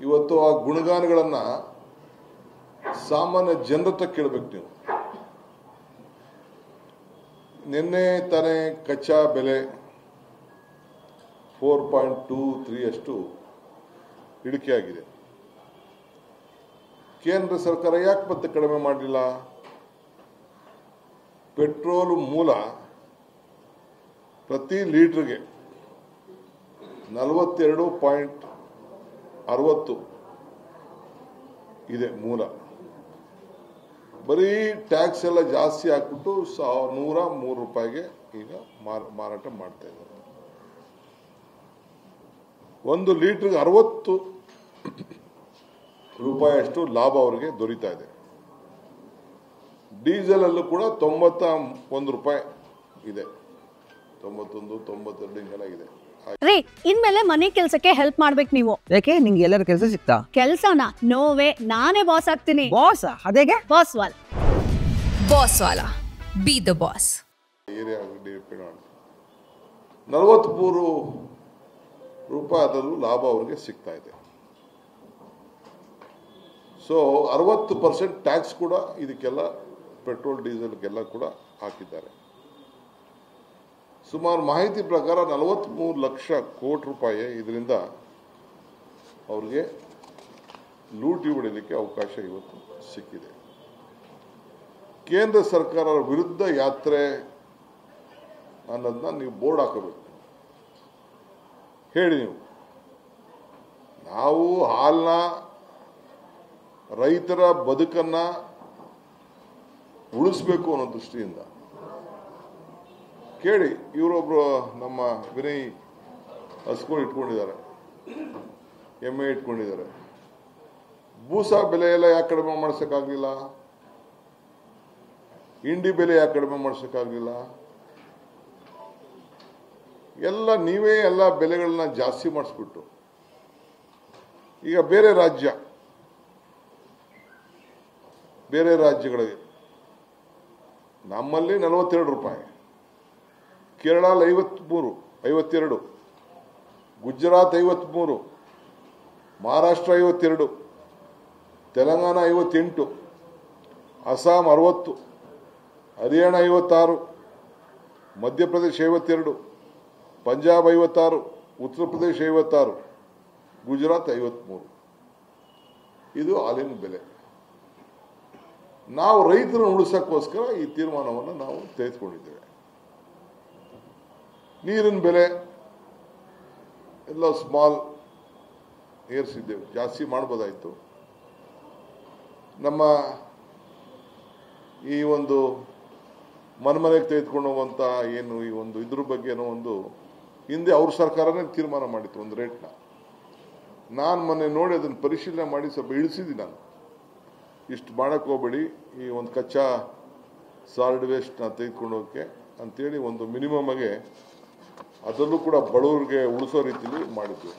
ಇವತ್ತು ಆ ಗುಣಗಾನಗಳನ್ನು ಸಾಮಾನ್ಯ ಜನರ ಕೇಳಬೇಕು ನೀವು. ನಿನ್ನೆ ತಾನೇ ಕಚ್ಚಾ ಬೆಲೆ 4.23 ಅಷ್ಟು ಇಳಿಕೆ ಆಗಿದೆ. ಕೇಂದ್ರ ಸರ್ಕಾರ ಯಾಕೆ ಮತ್ತೆ ಕಡಿಮೆ ಮಾಡಲಿಲ್ಲ? ಪೆಟ್ರೋಲ್ ಮೂಲ ಪ್ರತಿ ಲೀಟರ್ಗೆ 42.60 ಇದೆ ಮೂಲ. ಬರೀ ಟ್ಯಾಕ್ಸ್ ಎಲ್ಲ ಜಾಸ್ತಿ ಹಾಕ್ಬಿಟ್ಟು 103 ರೂಪಾಯಿಗೆ ಈಗ ಮಾರಾಟ ಮಾಡ್ತಾ ಇದ್ದಾರೆ. 1 ಲೀಟರ್ಗೆ 60 ರೂಪಾಯಿ ಅಷ್ಟು ಲಾಭ ಅವರಿಗೆ ದೊರೀತಾ ಇದೆ. ಡೀಸೆಲ್ ಅಲ್ಲೂ ಕೂಡ 91 ರೂಪಾಯಿ ಇದೆ, 91, 92 ಹಿಂಗೆಲ್ಲ ಇದೆ. ರೀ, ಇನ್ಮೇಲೆ ಮನೆ ಕೆಲಸಕ್ಕೆ ಹೆಲ್ಪ್ ಮಾಡ್ಬೇಕು ನೀವು. ಯಾಕೆ ನಿಂಗೆ ಎಲ್ಲರ ಕೆಲಸ ಸಿಗ್ತಾ? ಕೆಲಸನ ನೋವೇ, ನಾನೇ ಬಾಸ್ ಆಗ್ತೀನಿ. ಬಾಸ್? ಅದೇಗೆ? ಬಾಸ್ ವಾಲ್. ಬಾಸ್ ವಾಲ, be the boss. Area depend on 43 ರೂಪಾಯಿ ಅದರಲ್ಲೂ ಲಾಭ ಅವರಿಗೆ ಸಿಗ್ತಾ ಇದೆ. ಸೊ 60% ಟ್ಯಾಕ್ಸ್ ಕೂಡ ಇದಕ್ಕೆಲ್ಲ ಪೆಟ್ರೋಲ್ ಡೀಸೆಲ್ಗೆಲ್ಲ ಕೂಡ ಹಾಕಿದ್ದಾರೆ. ಸುಮಾರು ಮಾಹಿತಿ ಪ್ರಕಾರ 43 ಲಕ್ಷ ಕೋಟಿ ರೂಪಾಯಿ ಇದರಿಂದ ಅವ್ರಿಗೆ ಲೂಟಿ ಹೊಡೆಯಲಿಕ್ಕೆ ಅವಕಾಶ ಇವತ್ತು ಸಿಕ್ಕಿದೆ. ಕೇಂದ್ರ ಸರ್ಕಾರದ ವಿರುದ್ಧ ಯಾತ್ರೆ ಅನ್ನೋದನ್ನ ನೀವು ಬೋರ್ಡ್ ಹಾಕಬೇಕು. ಹೇಳಿ ನೀವು, ನಾವು ಹಾಲನ್ನ, ರೈತರ ಬದುಕನ್ನ ಉಳಿಸ್ಬೇಕು ಅನ್ನೋ ದೃಷ್ಟಿಯಿಂದ ಕೇಳಿ. ಇವರೊಬ್ರು ನಮ್ಮ ವಿನಯ್ ಹಸ್ಕೊಂಡು ಇಟ್ಕೊಂಡಿದ್ದಾರೆ, ಎಮ್ಮೆ ಇಟ್ಕೊಂಡಿದ್ದಾರೆ. ಬೂಸಾ ಬೆಲೆ ಎಲ್ಲ ಯಾಕೆ ಕಡಿಮೆ ಮಾಡಿಸೋಕ್ಕಾಗಲಿಲ್ಲ? ಇಂಡಿ ಬೆಲೆ ಯಾಕೆ ಕಡಿಮೆ ಮಾಡಿಸೋಕ್ಕಾಗಲಿಲ್ಲ? ಎಲ್ಲ ನೀವೇ ಎಲ್ಲ ಬೆಲೆಗಳನ್ನ ಜಾಸ್ತಿ ಮಾಡಿಸ್ಬಿಟ್ಟು ಈಗ ಬೇರೆ ರಾಜ್ಯಗಳಿಗೆ ನಮ್ಮಲ್ಲಿ 42 ರೂಪಾಯಿ, ಕೇರಳ 52, ಗುಜರಾತ್ 53, ಮಹಾರಾಷ್ಟ್ರ 52, ತೆಲಂಗಾಣ 58, ಅಸ್ಸಾಂ 60, ಹರಿಯಾಣ 56, ಮಧ್ಯಪ್ರದೇಶ 52, ಪಂಜಾಬ್ 56, ಉತ್ತರ ಪ್ರದೇಶ 56, ಗುಜರಾತ್ 53. ಇದು ಹಾಲಿನ ಬೆಲೆ. ನಾವು ರೈತರನ್ನು ಉಳಿಸೋಕ್ಕೋಸ್ಕರ ಈ ತೀರ್ಮಾನವನ್ನು ನಾವು ತೆಗೆದುಕೊಂಡಿದ್ದೇವೆ. ನೀರಿನ ಬೆಲೆ ಎಲ್ಲ ಸ್ಮಾಲ್ ಏರಿಸಿದ್ದೇವೆ, ಜಾಸ್ತಿ ಮಾಡ್ಬೋದಾಯಿತು. ನಮ್ಮ ಈ ಒಂದು ಮನೆಗೆ ತೆಗೆದುಕೊಂಡು ಹೋಗುವಂಥ ಏನು ಈ ಒಂದು ಇದ್ರ ಬಗ್ಗೆನೋ ಒಂದು ಹಿಂದೆ ಅವ್ರ ಸರ್ಕಾರನೇ ತೀರ್ಮಾನ ಮಾಡಿತ್ತು ಒಂದು ರೇಟ್ನ. ನಾನು ಮೊನ್ನೆ ನೋಡಿ ಅದನ್ನು ಪರಿಶೀಲನೆ ಮಾಡಿ ಸ್ವಲ್ಪ ಇಳಿಸಿದ್ದೀನಿ. ನಾನು ಇಷ್ಟು ಮಾಡೋಕ್ಕೆ ಹೋಗಬೇಡಿ, ಈ ಒಂದು ಕಚ್ಚಾ ಸಾಲಿಡ್ ವೇಸ್ಟ್ನ ತೆಗೆದುಕೊಂಡು ಹೋಗೋಕ್ಕೆ ಅಂತೇಳಿ ಒಂದು ಮಿನಿಮಮ್ಗೆ ಅದರಲ್ಲೂ ಕೂಡ ಬಡವರಿಗೆ ಉಳಿಸೋ ರೀತಿಯಲ್ಲಿ ಮಾಡಿದ್ವಿ.